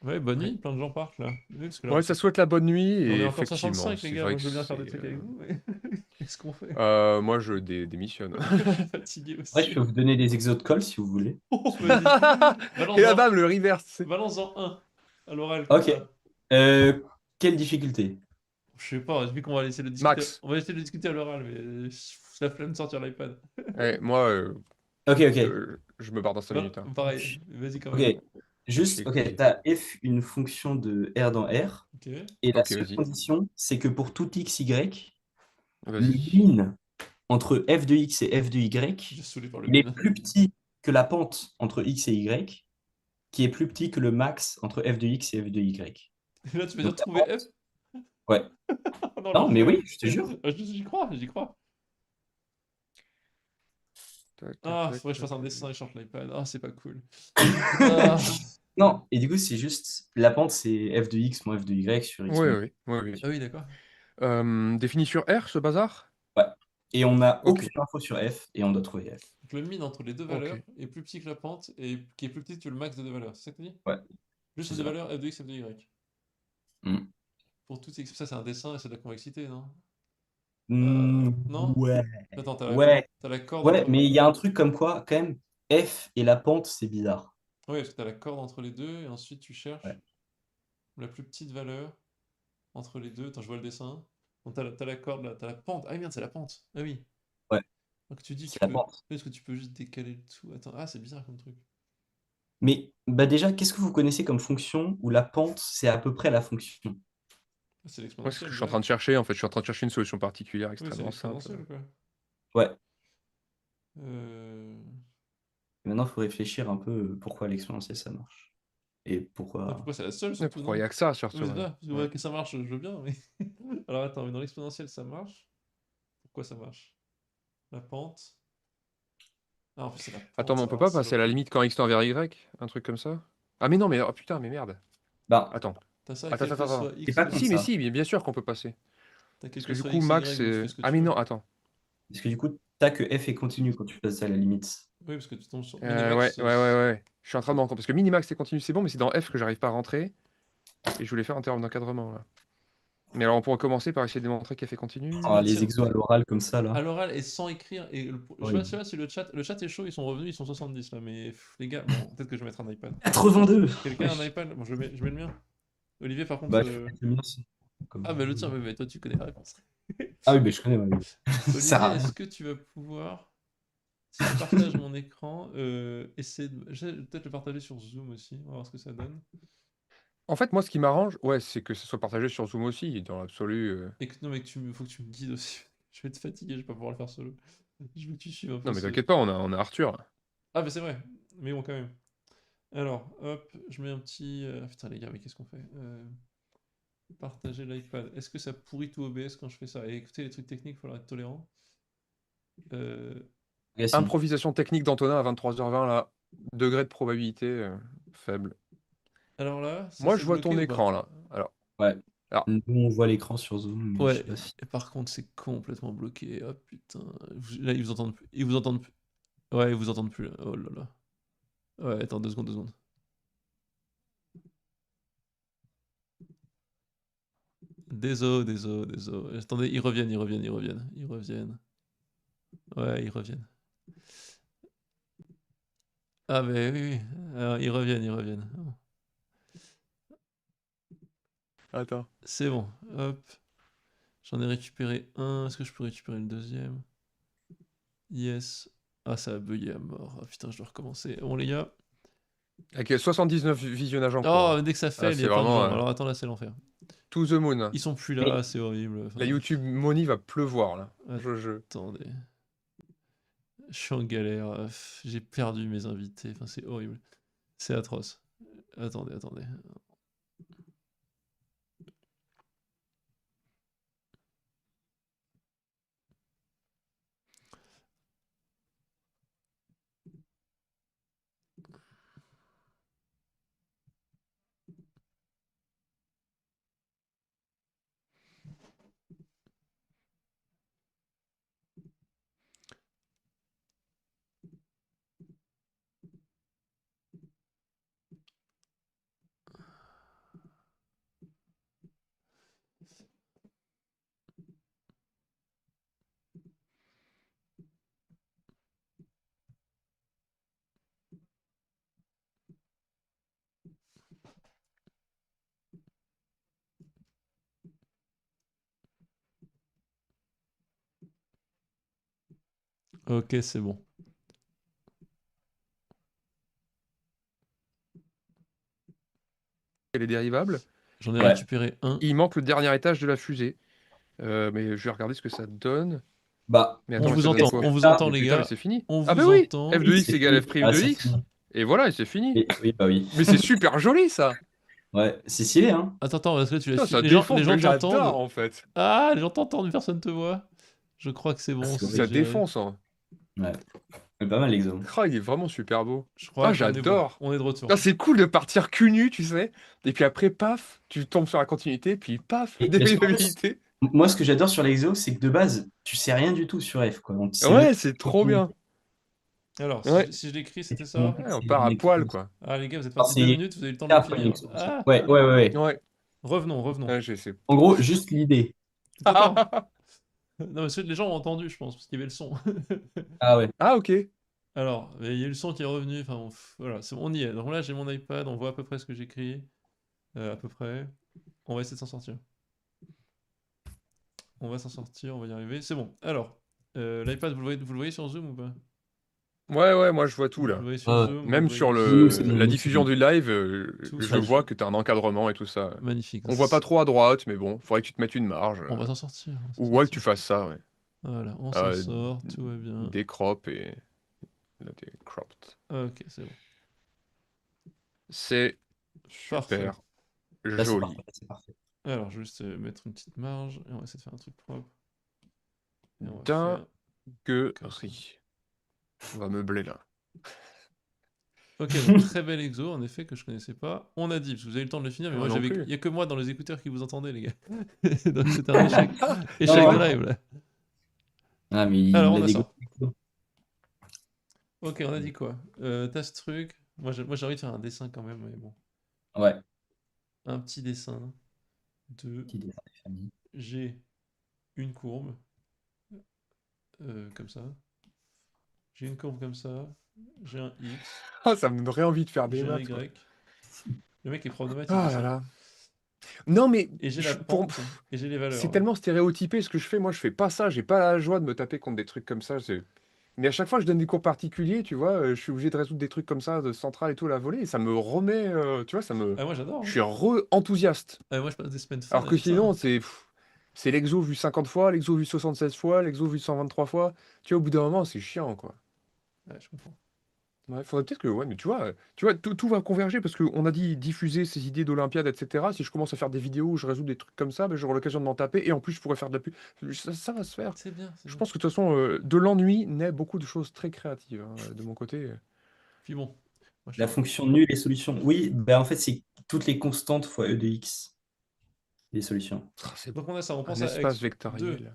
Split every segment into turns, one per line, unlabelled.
Ouais, bonne
Ouais.
nuit, plein de gens partent là. Oui, parce que là,
Ouais, ça souhaite la bonne nuit
on
et
est encore
effectivement,
65 les
c'est
gars,
vrai
moi
que
je veux bien faire
c'est.
des trucs avec vous, mais qu'est-ce qu'on fait?
Moi, je démissionne.
Je suis fatigué
Ouais, je
aussi.
peux vous donner des exos de colle si vous voulez.
Oh, vas-y,
Et là,
balance-en,
bam, le reverse.
balance-en un à l'oral comme
Ok.
ça.
Quelle difficulté?
Je sais pas, vu qu'on va laisser le discuter,
Max.
on va essayer de le discuter à l'oral, mais c'est la flemme de sortir l'iPad.
Ouais, moi,
Ok, ok.
je me barre dans 5 minutes, hein.
Pareil, vas-y quand
Ok.
même.
Juste,
Les
ok,
couilles.
t'as f une fonction de R dans R.
Ok,
Et la
Ok,
seule
vas-y.
condition, c'est que pour tout x, y, le
Vas-y.
min entre f de x et f de
j'ai
y,
saoulé par le
il est
mine.
plus petit que la pente entre x et y, qui est plus petit que le max entre f de x et f de y.
Et là, tu veux
Donc
dire
la
trouver F?
pente, ouais.
Oh non,
Non, mais
l'enfer.
oui, je te jure.
J'y crois, j'y crois.
Tac, tac,
Ah,
tac,
faudrait que je fasse
tac.
un dessin et je change l'iPad. Ah, c'est pas cool. Ah,
Non, et du coup, c'est juste, la pente, c'est f de x moins f de y sur x
Oui,
moins.
oui, oui, oui.
ah oui, d'accord.
Défini sur R, ce bazar?
Ouais. Et on n'a
Ok,
aucune info sur f, et on doit trouver f.
Donc le mine entre les deux
ok.
valeurs est plus petit que la pente et qui est plus petit que le max de deux valeurs. C'est ça que tu dis?
Ouais,
Juste
c'est
les deux
ça.
valeurs f de x, f de y.
Hmm.
Pour tout x, ça c'est un dessin et c'est de la convexité, non? Non?
Ouais.
Attends,
Ouais.
t'as la corde
Ouais,
entre.
mais il y a un truc comme quoi, quand même, f et la pente, c'est bizarre.
Oui, parce que t'as la corde entre les deux et ensuite tu
Ouais.
cherches la plus petite valeur entre les deux. Attends, je vois le dessin. Donc t'as la corde là, t'as la pente. Ah oui, merde, c'est la pente. Ah oui.
Ouais,
Donc tu dis
c'est
tu
la
peux.
pente.
Oui, parce que tu peux juste décaler le tout. Attends, ah c'est bizarre comme truc.
Mais bah déjà, qu'est-ce que vous connaissez comme fonction où la pente, c'est à peu près la fonction?
Ah, c'est
Moi, c'est ce que
l'exponentielle
je suis en train de
direct.
chercher. En fait, je suis en train de chercher une solution particulière
Oui, c'est
extrêmement simple.
l'exponentielle quoi.
Ouais.
Euh...
Maintenant, il faut réfléchir un peu pourquoi l'exponentielle, ça marche. Et
Et
pourquoi...
pourquoi c'est la seule
Mais
surtout,
pourquoi il
non?
y a que ça,
Oui,
surtout,
c'est
ouais.
ça. Parce que,
Ouais.
ouais, que ça marche, je veux bien, mais. Alors attends, mais dans l'exponentielle ça marche. Pourquoi ça marche? La pente. Ah, en plus c'est la
Attends, mais
pente.
on peut
Oh,
pas
c'est
passer à la
horrible.
limite quand x tend vers y? Un truc comme ça? Ah, mais non, mais oh, putain, mais merde.
Bah,
Attends.
T'as ça,
Attends,
quel
attends,
que
attends.
soit
c'est
x
pas
de.
comme
Si, mais
ça.
si, bien sûr qu'on peut passer.
T'as quel
Parce
que
que du
soit
coup,
x et
max,
y où tu fais
c'est.
ce que
Ah,
tu
mais
veux.
non, attends.
Parce que du coup, t'as que f est continu quand tu passes à la limite.
Oui, parce que tu tombes sur
Ouais,
minimax.
ouais, ouais, ouais. Je suis en train de me rendre compte. Parce que minimax, c'est continu, c'est bon, mais c'est dans F que j'arrive pas à rentrer. Et je voulais faire en termes d'encadrement, là. Mais alors, on pourrait commencer par essayer de démontrer qu'F est continu.
Attends,
Bah
les
tiens,
exos à l'oral comme ça,
à
là.
l'oral et sans écrire. Et je sais
Horrible.
pas si le chat est chaud, ils sont revenus, ils sont 70 là. Mais les gars, bon, peut-être que je vais mettre un iPad.
82!
Quelqu'un a un
Wesh.
iPad? Bon, je mets le mien. Olivier, par contre.
Bah, je peux mettre le mien aussi. Comme
Ah,
vous
bah le tien,
voulez.
mais toi, tu connais la réponse.
Ah oui, mais je connais, ouais, oui. Ça sert
Olivier,
à
est-ce
rien.
que tu vas pouvoir, si je partage mon écran, essayer de. Je vais peut-être le partager sur Zoom aussi, on va voir ce que ça donne.
En fait, moi, ce qui m'arrange, ouais, c'est que ça soit partagé sur Zoom aussi, dans l'absolu.
Et que, non, mais faut que tu me guides aussi. Je vais être fatigué, je vais pas pouvoir le faire solo. Je veux que tu suives un
Non,
peu
mais
ce.
t'inquiète pas, on a Arthur, là.
Ah, mais c'est vrai, mais bon, quand même. Alors, hop, je mets un petit. Putain, les gars, mais qu'est-ce qu'on fait? Partager l'iPad. Est-ce que ça pourrit tout OBS quand je fais ça? Et écoutez, les trucs techniques, il faudra être tolérant. Euh,
Agacine.
Improvisation technique d'Antonin à 23h20, là. Degré de probabilité faible.
Alors là, ça
Moi,
c'est
je vois
bloqué
ton
ou pas?
écran, là.
Ouais.
Alors,
Nous, on voit l'écran sur Zoom, mais je sais
Ouais,
pas si...
et par contre, c'est complètement bloqué. Oh putain. Là, ils vous entendent plus. Ils vous entendent plus. Ouais, ils vous entendent plus là. Oh là là. Ouais, attends, 2 secondes, 2 secondes. Désolé. Attendez, ils reviennent. Ouais, ils reviennent. Ah, mais oui, oui. Alors, ils reviennent.
attends.
C'est bon, hop. J'en ai récupéré un. Est-ce que je peux récupérer le deuxième? Yes. Ah, ça a bugué à mort. Ah putain, je dois recommencer. Bon, les gars.
Avec 79 visionnages en cours,
Oh,
hein.
dès que ça
Ah,
fail, il y
c'est
a plein de
vraiment
gens. Alors attends, là, c'est l'enfer.
to the moon, hein.
Ils sont plus
Mais
là, c'est horrible.
La
Enfin,
YouTube money va pleuvoir, là.
attendez. Je suis en galère. J'ai perdu mes invités. Enfin, c'est horrible. C'est atroce. Attendez. Ok, c'est bon.
Et les dérivables.
J'en ai
Ouais.
récupéré un.
Il manque le dernier étage de la fusée. Mais je vais regarder ce que ça donne.
Bah,
Mais
On
attends, mais
vous
ça donne
entend,
quoi?
on vous
Ah,
entend
Mais
les
putain, mais
gars.
c'est fini.
On
Ah bah
vous
oui,
entend.
f de
oui,
x
c'est
égale
fini.
f'
Ah,
de
c'est
x.
fini.
Et voilà, et c'est fini.
Oui, bah oui.
Mais c'est super joli ça.
Ouais, c'est stylé, hein.
Attends, parce que tu
Putain,
laisses.
ça
Les gens,
défonce, mais
t'entendent.
j'adore en fait.
Ah, les gens t'entendent, mais personne te voit. Je crois que c'est
Ah,
bon,
c'est
c'est
Ça
horrible.
géré.
défonce, hein.
Ouais. Mais pas mal l'exo.
Ah, il est vraiment super beau.
Je
Ah,
crois qu'on est bon.
j'adore.
On est de retour.
Ah, c'est cool de partir cul nu, tu sais. Et puis après, paf, tu tombes sur la continuité, puis paf, la
Et parce qu'en plus,
dérivabilité.
moi, ce que j'adore sur l'exo, c'est que de base, tu sais rien du tout sur F, quoi. Donc, tu sais même
Ouais, c'est trop bien.
Alors,
Ouais.
si je l'écris,
pas
c'était
tu peux
ça.
montrer
Ouais,
que
on
c'est
part
un
à
mec qui
poil,
fait ça.
quoi.
Ah, les gars, vous êtes
Alors,
partis 2
c'est
minutes, vous avez eu le temps de le
hyper après
finir.
l'exo aussi.
Ah,
Ouais, ouais, ouais, ouais.
Ouais.
revenons.
Ouais, j'essaie.
En gros, juste l'idée.
Attends. Non, mais les gens ont entendu, je pense, parce qu'il y avait le son.
Ah ouais.
Ah, ok.
Alors, il y a eu le son qui est revenu. Enfin, bon, voilà, on y est. Donc là, j'ai mon iPad, on voit à peu près ce que j'écris. À peu près. On va essayer de s'en sortir. On va s'en sortir, on va y arriver. C'est bon. Alors, l'iPad, vous le voyez sur Zoom ou pas?
Ouais, moi je vois tout
Vous
là.
le voyez sur
Ouais.
Zoom, vous le
Même sur
voyez
Nous, c'est bon,
la
nous, c'est
diffusion
bon.
du live,
tout
je
sur
vois
Zoom.
que t'as un encadrement et tout ça.
Magnifique.
On voit pas trop à droite, mais bon, faudrait que tu te mettes une marge.
On va s'en sortir. On va s'en
Ou ouais, que
sortir.
tu fasses ça, ouais.
Voilà, on s'en
Euh,
sort, tout va bien.
Décrop et. Là, t'es cropped.
Ok, c'est bon.
C'est
Parfait.
super
Là, c'est
joli.
parfait. C'est parfait.
Alors, je vais juste mettre une petite marge et on va essayer de faire un truc propre. Et on va faire comme ça.
Dinguerie. On va meubler là.
Ok, donc très bel exo, en effet, que je connaissais pas. On a dit, parce que vous avez eu le temps de le finir, mais
Moi
moi,
non
il
plus.
y a que moi dans les écouteurs qui vous entendez, les gars. Donc c'était un échec. Échec
Non,
de
ouais.
live, là.
Ah, mais
Alors,
il
on
a
a
des
ça.
gros.
Ok, on a dit quoi? T'as ce truc. Moi, j'ai envie de faire un dessin quand même, mais bon.
Ouais.
Un petit dessin de...
Petit dessin des familles.
J'ai une courbe, comme ça. J'ai une courbe comme ça. J'ai un X.
Ah, ça me donnerait envie de faire des
J'ai un
maths, quoi.
Y. Le mec est prof de maths, il dit
Ah là
ça.
là. Non, mais
Et j'ai la pente, et j'ai les
c'est
valeurs.
tellement stéréotypé ce que je fais. Moi, je fais pas ça. J'ai pas la joie de me taper contre des trucs comme ça. Mais à chaque fois, je donne des cours particuliers, tu vois. Je suis obligé de résoudre des trucs comme ça, de centrale et tout à la volée. Et ça me remet, tu vois,
Ah, moi, j'adore.
je
Hein.
suis re-enthousiaste.
Ah, moi, je passe des semaines fun
Alors que
avec ça.
sinon,
Hein.
c'est l'exo vu 50 fois, l'exo vu 76 fois, l'exo vu 123 fois. Tu vois, au bout d'un moment, c'est chiant, quoi.
Ouais, je comprends.
Ouais, faudrait peut-être que, ouais, mais tu vois, tout va converger parce qu'on a dit diffuser ces idées d'Olympiade, etc. Si je commence à faire des vidéos où je résous des trucs comme ça, ben, j'aurai l'occasion de m'en taper et en plus, je pourrais faire de la pub. Ça va se faire.
C'est bien, c'est
Je
bien.
pense que de toute façon, de l'ennui naît beaucoup de choses très créatives hein, de mon côté.
Puis bon. Moi,
La fonction nulle et solution. Oui, ben en fait, c'est toutes les constantes fois e de x. Les solutions.
Donc on a ça, on pense
Un
à
espace
2.
vectoriel.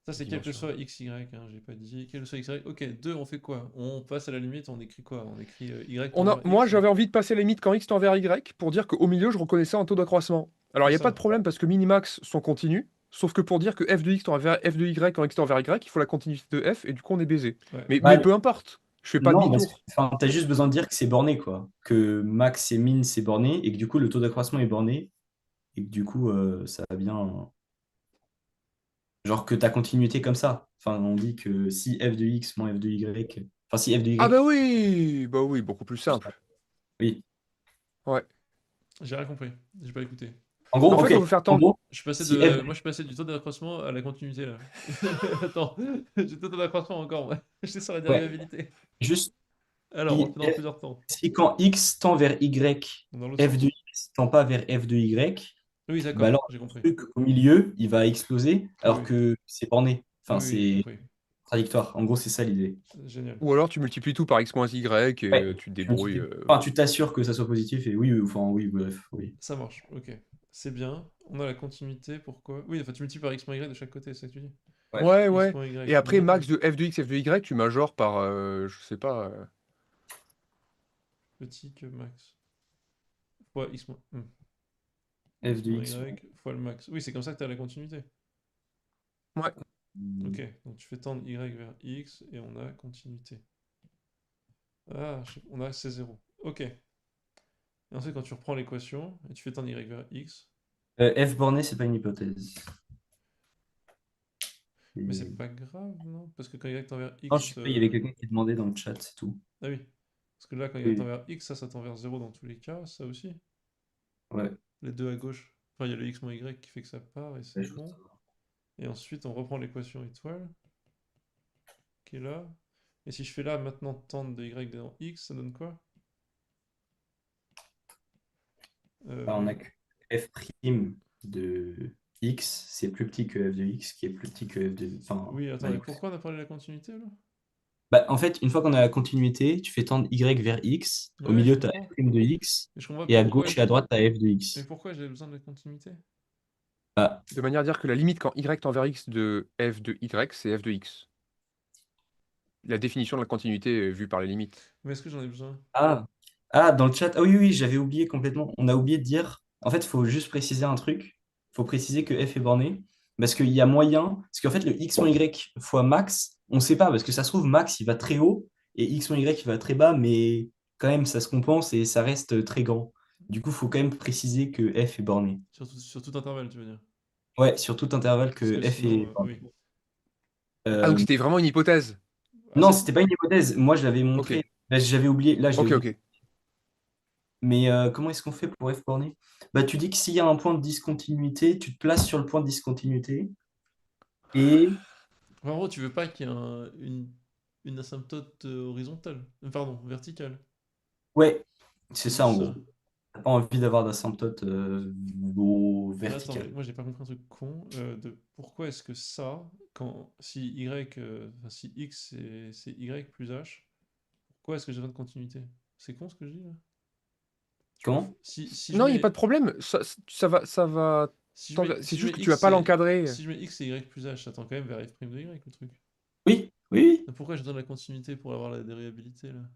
Ça, c'est quel que
Dimension.
soit x, y, hein, j'ai pas dit. Quel que soit x, y. Ok, 2, on fait quoi? On passe à la limite, on écrit quoi? On écrit y tend vers
Moi,
x.
j'avais envie de passer la limite quand x tend vers y pour dire qu'au milieu, je reconnaissais un taux d'accroissement. Alors, il
C'est
n'y a pas
ça.
de problème parce que minimax sont continus. Sauf que pour dire que f de x tend vers f de y quand x tend vers y, il faut la continuité de f et du coup, on est baisé.
Ouais.
Mais
Ouais,
peu importe. Je fais pas
non, parce que
demi-tour.
t'as juste besoin de dire que c'est borné, quoi. Que max et min, c'est borné, et que du coup, le taux d'accroissement est borné, et que du coup, ça va bien. Genre que ta continuité comme ça. Enfin, on dit que si f de x moins f de y. Enfin, si f de
Ah
y.
bah oui, beaucoup plus simple.
Oui.
Ouais.
J'ai rien compris. J'ai pas écouté.
En gros,
En fait,
ok.
il faut faire
En
tendre.
gros,
Je suis passé
si f
de... Moi, je suis passé du taux d'accroissement à la continuité, là. Attends, j'ai le taux d'accroissement encore, moi. J'étais sur la
ouais,
dérivabilité.
juste
Alors, on fait dans plusieurs temps.
si quand x tend vers y,
Dans l'autre
f de
sens.
x tend pas vers f de y,
Oui,
bah
d'accord,
alors
j'ai
le
compris.
truc au milieu, il va exploser
Oui,
alors
oui,
que c'est borné.
oui,
Enfin,
oui, j'ai
c'est
compris.
contradictoire. En gros, c'est ça l'idée.
Génial.
Ou alors tu multiplies tout par x moins y et
Ouais.
tu te débrouilles.
Enfin, tu t'assures que ça soit positif et oui, enfin oui, bref, oui.
Ça marche, ok. C'est bien. On a la continuité, pourquoi? Oui, enfin, tu multiplies par x moins y de chaque côté, c'est ça que tu dis.
Ouais.
Ouais,
X
ouais.
moins y
Et après,
min,
max de f de x, f de y, tu majores par, je sais pas.
petit que max. Fois x moins,
F
x
de
moins
x.
y fois le max. Oui, c'est comme ça que tu as la continuité.
Ouais.
Ok, donc tu fais tendre y vers x et on a continuité. Ah, on a c'est 0. Ok. Et ensuite, quand tu reprends l'équation et tu fais tendre y vers x,
F borné, c'est pas une hypothèse.
Mais c'est pas grave, non? Parce que quand y tend vers
Non, je
x...
sais pas, il y avait quelqu'un qui demandait dans le chat, c'est tout.
Ah oui. Parce que là, quand y tend
Oui,
vers x, ça tend vers 0 dans tous les cas, ça aussi.
ouais,
Les deux à gauche. Enfin, il y a le x moins y qui fait que ça part et c'est
ouais, je vois
bon.
ça.
Et ensuite, on reprend l'équation étoile, qui est là. Et si je fais là, maintenant, tendre de y dans x, ça donne quoi?
On
Euh,
a que f' de x, c'est plus petit que f de x, qui est plus petit que f de... Enfin,
Oui, attends,
bah,
et pourquoi on a parlé de la continuité, là?
bah, en fait, une fois qu'on a la continuité, tu fais tendre y vers x, au
Ouais, je
milieu, tu as
comprends.
f' de x,
Mais je comprends pas
et à
pourquoi...
gauche et à droite, tu as f de
Mais
x.
pourquoi j'ai besoin de la continuité?
Bah,
De manière à dire que la limite quand y tend vers x de f de y, c'est f de x. La définition de la continuité vue par les limites.
Mais est-ce que j'en ai besoin?
ah, dans le chat, ah oui, oui, j'avais oublié complètement. On a oublié de dire, en fait, il faut juste préciser un truc. Il faut préciser que f est borné, parce qu'il y a moyen, parce qu'en fait, le x moins y fois max, on ne sait pas, parce que ça se trouve, max, il va très haut, et x moins y, il va très bas, mais quand même, ça se compense et ça reste très grand. Du coup, il faut quand même préciser que f est borné.
Sur tout intervalle, tu veux dire?
Ouais, sur tout intervalle
Parce
que
que
f est
sinon,
borné.
oui.
Ah donc
Euh,
c'était vraiment une hypothèse?
Ah,
non,
c'est tout?
c'était pas une hypothèse. Moi, je l'avais
OK.
montré. Là, j'avais oublié. Là, je l'ai
OK,
oublié.
OK.
Mais comment est-ce qu'on fait pour f borné? Bah, tu dis que s'il y a un point de discontinuité, tu te places sur le point de discontinuité. Et
Enfin, en gros, tu veux pas qu'il y ait une asymptote horizontale. Pardon, verticale.
ouais, c'est
C'est
ça
juste
en
ça.
gros. T'as pas envie d'avoir d'asymptote au
Mais attends, mais
vertical.
moi j'ai pas compris un truc con de pourquoi est-ce que ça, quand si y, enfin, si x c'est y plus h, pourquoi est-ce que j'ai besoin de continuité? C'est con ce que je dis là? Tu vois,
Comment?
si je
Non, il y a pas de
mets
problème, ça va
si je mets
tendre
si
c'est
je
juste
mets
que tu vas
x
pas
et
l'encadrer.
si je mets x et y plus h, ça tend quand même vers f' de y le truc.
Oui, oui, oui.
Donc pourquoi j'ai besoin de la continuité pour avoir la dérivabilité là?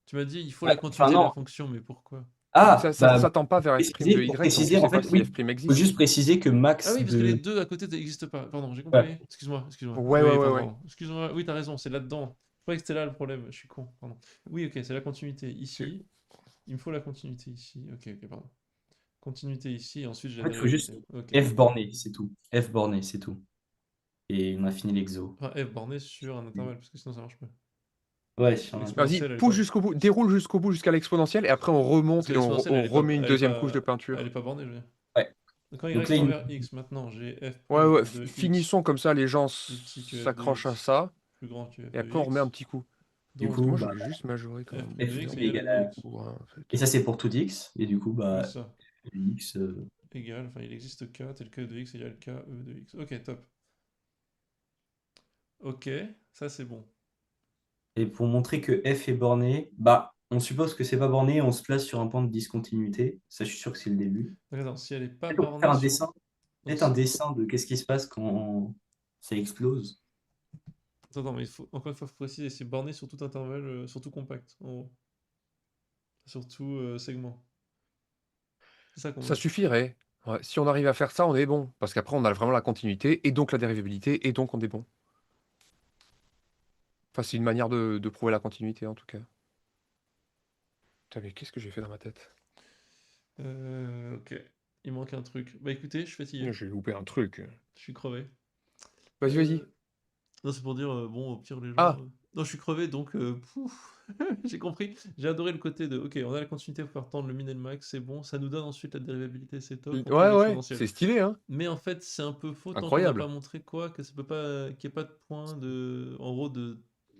Tu m'as dit il faut
Ouais,
la
enfin
continuité de la
non.
fonction, mais pourquoi?
Ah,
Ça
bah
tend pas vers f' de
pour
y tant que tu
préciser,
sais
en
pas
fait,
si
oui.
f'
Faut juste
existe.
préciser que
Ah
max
oui, parce que les
de.
deux à côté n'existent pas. Pardon, j'ai
Ouais.
compris. Excuse-moi, excuse-moi.
Ouais, ouais,
Oui,
ouais,
pardon,
ouais.
pardon. Excuse-moi, oui, t'as raison, c'est là-dedans. Je croyais que c'était là le problème, je suis con, pardon. Oui, ok, c'est la continuité
Tu
ici. Il me faut la continuité ici. Ok, ok, pardon. Continuité ici, et ensuite j'ai
En
la
fait, il faut juste
dérivabilité. Ok.
f borné, c'est tout. F borné, c'est tout. Et on a fini l'exo.
Enfin, f borné sur un intervalle, parce que sinon ça marche pas.
Ouais,
Parce que
vas-y,
l'exponentielle, elle est
pousse
pas...
jusqu'au bout, déroule jusqu'au bout jusqu'à l'exponentielle et après on
Parce
remonte
que
et on
l'exponentielle,
on remet une deuxième couche de
elle est
peinture.
pas bornée, je veux dire.
ouais.
Donc quand
Donc
y
là,
tend
il...
vers x, maintenant j'ai f'
Ouais, ouais,
de x
finissons comme ça, les gens
plus petit que f de
s'accrochent à
x
ça
plus grand que f
et
de
après on remet un
x.
petit coup.
du
Parce que
Donc
coup,
moi je
bah,
voulais juste majorer quand
f'
même.
de
f
x
est
égale
égal
f de
à...
x.
Ouais, en fait.
Et ça, c'est pour tout x. Et du coup,
Oui,
bah,
c'est ça.
x...
Égal, enfin il existe k tel que e de x égale k e de x. Ok, top. Ok, ça c'est bon.
Et pour montrer que f est borné, bah, on suppose que c'est pas borné, on se place sur un point de discontinuité. Ça, je suis sûr que c'est le début.
Donc attends, si elle est pas
Peut-être on peut faire
bornée
un
sur...
dessin.
Donc,
Peut-être un dessin de qu'est-ce qui se passe quand ça explose.
attends, mais il faut... encore une fois, faut préciser, c'est borné sur tout intervalle, sur tout compact, en gros. Sur tout segment. C'est ça qu'on
Ça
veut.
suffirait. Ouais, si on arrive à faire ça, on est bon. Parce qu'après, on a vraiment la continuité et donc la dérivabilité et donc on est bon. Enfin, c'est une manière de prouver la continuité en tout cas. Putain, mais qu'est-ce que j'ai fait dans ma tête?
Ok, il manque un truc. Bah écoutez, je suis fatigué.
J'ai loupé un truc.
Je suis crevé.
Vas-y, vas-y.
Euh, Non, c'est pour dire, bon, au pire, les gens.
Ah,
Non, je suis crevé, donc, pouf, j'ai compris. J'ai adoré le côté de, ok, on a la continuité pour faire tendre le min et le max, c'est bon. Ça nous donne ensuite la dérivabilité, c'est top. On trouve
ouais, ouais,
l'exponentielle.
c'est stylé, hein.
Mais en fait, c'est un peu faux tant qu'on n'a pas
Incroyable.
montré quoi, que ça peut pas, qu'il n'y ait pas de point de, en gros,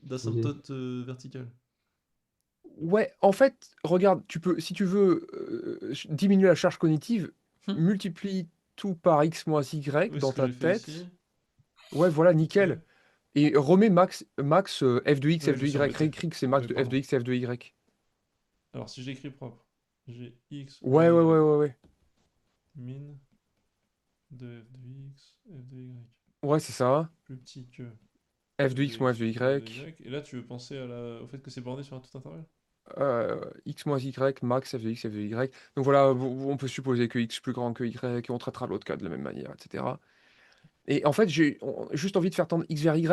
d'asymptote verticale.
Ouais, en fait, regarde, tu peux, si tu veux diminuer la charge cognitive,
Hum.
multiplie tout par x moins y
Oui, ce
dans
que
ta
j'ai fait ici.
tête. Ouais, voilà,
Ok.
nickel. Et remets max f de x,
Ouais,
f
je
de
me suis
y.
embêté.
Réécris que c'est max
Oui,
de f de
pardon.
x, f de y.
Alors, si j'écris propre, j'ai x moins
Ouais, ouais,
y,
ouais, ouais, ouais.
min de f de x, f de y,
Ouais, c'est ça.
plus petit que
F
f
de
de
x moins
x
f de
plus f de
y.
y. Et là, tu veux penser au fait que c'est borné sur un tout intervalle?
X moins y, max f de x, f de y. Donc voilà, on peut supposer que x plus grand que y, et on traitera l'autre cas de la même manière, etc. Et en fait, j'ai juste envie de faire tendre x vers y,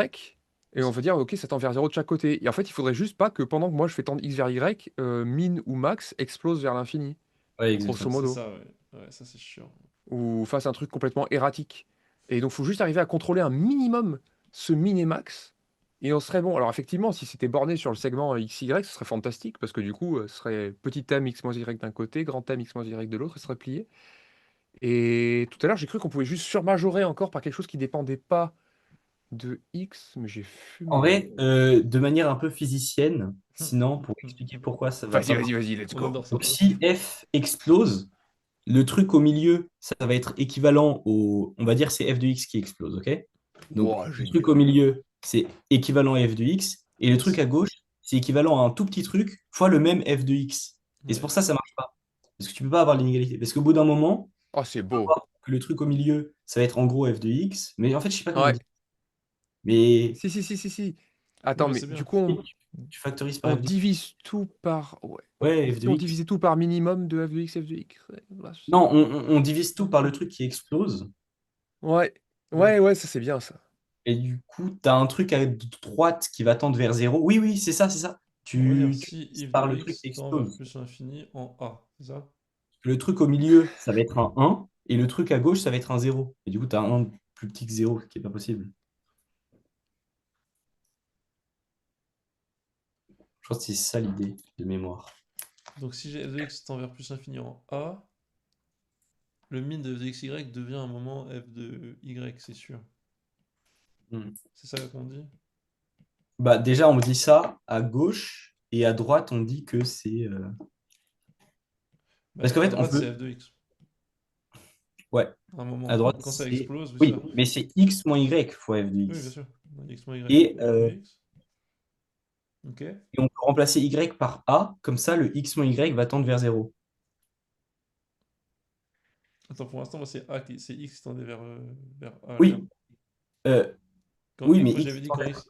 Mais
et on va dire, ok, ça tend vers 0 de chaque côté. Et en fait, il faudrait juste pas que pendant que moi je fais tendre x vers y, min ou max explose vers l'infini,
Ouais,
grosso
exactement.
C'est
modo.
ça, ouais. Ouais, ça c'est chiant.
Ou fasse un truc complètement erratique. Et donc, il faut juste arriver à contrôler un minimum ce min et max. Et on serait bon. Alors, effectivement, si c'était borné sur le segment XY, ce serait fantastique, parce que du coup, ce serait petit m x moins y d'un côté, grand m x moins y de l'autre, ce serait plié. Et tout à l'heure, j'ai cru qu'on pouvait juste surmajorer encore par quelque chose qui dépendait pas de x, mais j'ai
En
fumé.
vrai, de manière un peu physicienne, sinon, pour expliquer pourquoi ça va
Vas-y,
pas
vas-y,
marcher.
vas-y, let's
On
go.
adore ça.
Donc, si F explose, le truc au milieu, ça va être équivalent au. On va dire c'est f de x qui explose, ok? Donc,
Wow,
le truc au
génial.
milieu, c'est équivalent à f de x. Et le truc à gauche, c'est équivalent à un tout petit truc fois le même f de x. Et c'est
Ouais.
pour ça que ça marche pas. Parce que tu peux pas avoir l'inégalité. Parce qu'au bout d'un moment,
Oh, c'est
tu vas
beau.
voir que le truc au milieu, ça va être en gros f de x. Mais en fait, je sais pas comment
Ouais.
dire. Mais
Si, si, si, si, si.
Non,
Attends,
mais
mais
c'est
du
bien.
coup,
tu factorises par
on
f de x.
divise tout par. Ouais.
Ouais,
Et
f
si
de
on
x.
divisait tout par minimum de f de x, f de x. Là,
Non, on divise tout par le truc qui explose.
Ouais,
Oui.
ouais, ouais, ça c'est bien ça.
Et du coup, tu as un truc à droite qui va tendre vers 0. Oui, oui, c'est ça, c'est ça.
On va dire
Tu
si
divises
if de
par le truc qui
x tend vers
explose.
plus l'infini en a, c'est ça?
Le truc au milieu, ça va être un 1. Et le truc à gauche, ça va être un 0. Et du coup, tu as un plus petit que 0, ce qui n'est pas possible. Je pense que c'est ça l'idée de mémoire.
Donc si j'ai f de x tend vers plus l'infini en a, le min de f de xy devient à un moment f de y, c'est sûr.
Hmm.
C'est ça qu'on dit?
Bah, déjà, on dit ça à gauche. Et à droite, on dit que c'est. Parce
Bah,
qu'en
à
fait, on
droite, c'est
peut.
f de x.
Ouais,
À un moment.
à droite,
Quand ça
c'est.
explose, oui,
Oui,
ça.
mais c'est x moins y fois f de
Oui, bien
x.
sûr. X moins y
Et,
fois f de x. Ok.
et on peut remplacer y par a. Comme ça, le x moins y va tendre vers 0.
Attends, pour l'instant, moi, c'est a c'est x qui tendait vers a, là.
Oui, euh, oui, mais
Moi,
x
j'avais dit
tend vers.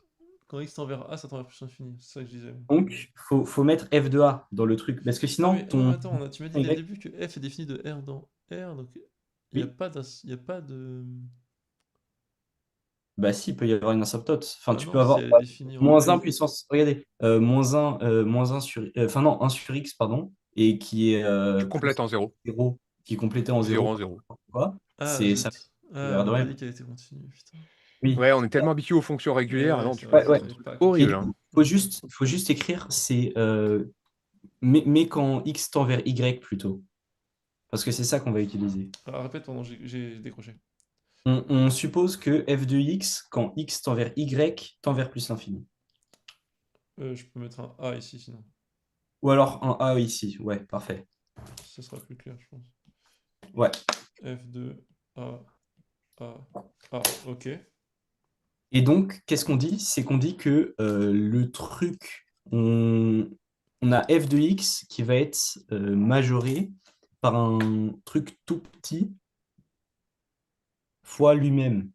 quand x tend vers a, ça tend vers plus l'infini. C'est ça que je disais.
Donc, faut mettre f de a dans le truc. Parce que
Ouais,
sinon,
mais, ouais, mais
ton
attends, tu m'as dit dès le
y.
début que f est défini de R dans R, donc il n'y a
Oui,
pas il y a pas de...
bah si, il peut y avoir une asymptote. Enfin,
Bah
tu
non,
peux
si
avoir
elle est définie en
moins 1
R.
puissance. Regardez, moins 1 sur. Enfin, non, 1 sur x, pardon. Et qui est
Tu
plus
complètes en 0.
0, qui est complété en
0
0.
en 0.
Quoi.
Ah,
C'est ça.
zut. Ah,
Vers
on
de
n'a pas
même.
dit qu'elle était continue, putain.
Oui.
Ouais, on est tellement habitué aux fonctions
Ouais,
régulières.
ouais,
Non,
c'est
tu
vrai,
peux
Ouais,
ça
ouais.
foutre un
j'avais
truc
pas
Et
horrible,
compris.
du
hein.
coup,
Ok.
faut juste écrire, c'est. Mais quand x tend vers y plutôt. Parce que c'est ça qu'on va utiliser.
Alors, répète pendant que j'ai décroché.
On suppose que f de x, quand x tend vers y, tend vers plus l'infini.
Je peux mettre un A ici, sinon.
Ou alors un a ici. Ouais, parfait.
Ça sera plus clair, je pense.
Ouais.
F2, A, A, A. Ok.
Et donc, qu'est-ce qu'on dit? C'est qu'on dit que le truc, on a f de x qui va être majoré par un truc tout petit fois lui-même.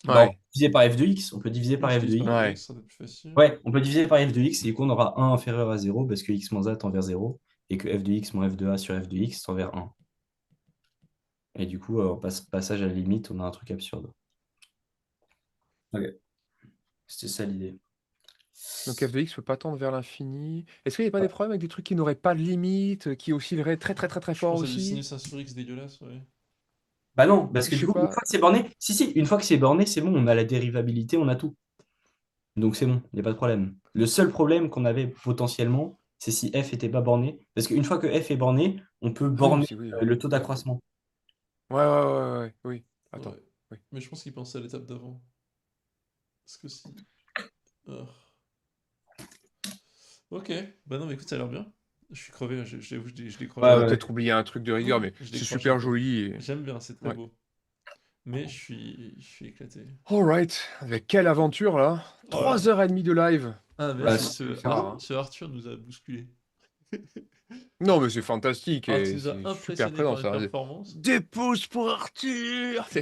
Bah, on peut
Ouais,
diviser par f de x, on peut diviser
Oui,
par
je
f de
divise par
x.
f de
ouais.
x, ça va être plus facile.
Ouais, on peut diviser par f de x, et du coup, on aura 1 inférieur à 0 parce que x moins a tend vers 0, et que f de x moins f de a sur f de x tend vers 1. Et du coup, passage à la limite, on a un truc absurde. Ok, c'était ça l'idée.
Donc f de x peut pas tendre vers l'infini. Est-ce qu'il n'y a pas
Ouais.
des problèmes avec des trucs qui n'auraient pas de limite, qui oscilleraient très très très très
Je
fort
pense à du
aussi?
sinus 1 sur x dégueulasse, ouais.
Bah non, parce
Je
que du
sais
coup, une
pas.
fois que c'est borné, si, une fois que c'est borné, c'est bon, on a la dérivabilité, on a tout. Donc c'est bon, il n'y a pas de problème. Le seul problème qu'on avait potentiellement, c'est si f n'était pas borné. Parce qu'une fois que f est borné, on peut
Ah oui,
borner
aussi, oui.
le taux d'accroissement.
Ouais, ouais, ouais, ouais, oui. Attends.
Ouais.
Oui.
Mais je pense qu'il pensait à l'étape d'avant. Parce que si. Ah. Ok. Bah non, mais écoute, ça a l'air bien. Je suis crevé, je décroche
Ouais,
On a
là.
ouais.
peut-être oublié un truc de rigueur, mais
Je
c'est
décroche un
super
peu.
joli.
J'aime bien, c'est très
Ouais.
beau. Mais je suis éclaté.
Alright. Avec quelle aventure là?
Voilà.
3h30 de live.
Ah,
Ouais,
Ouais,
merci,
c'est rare, hein.
ce Arthur nous a bousculé.
Non, mais c'est fantastique
Alors, tu
et
nous as
c'est super
impressionné par
présent
une
ça.
performance.
Des pouces pour Arthur!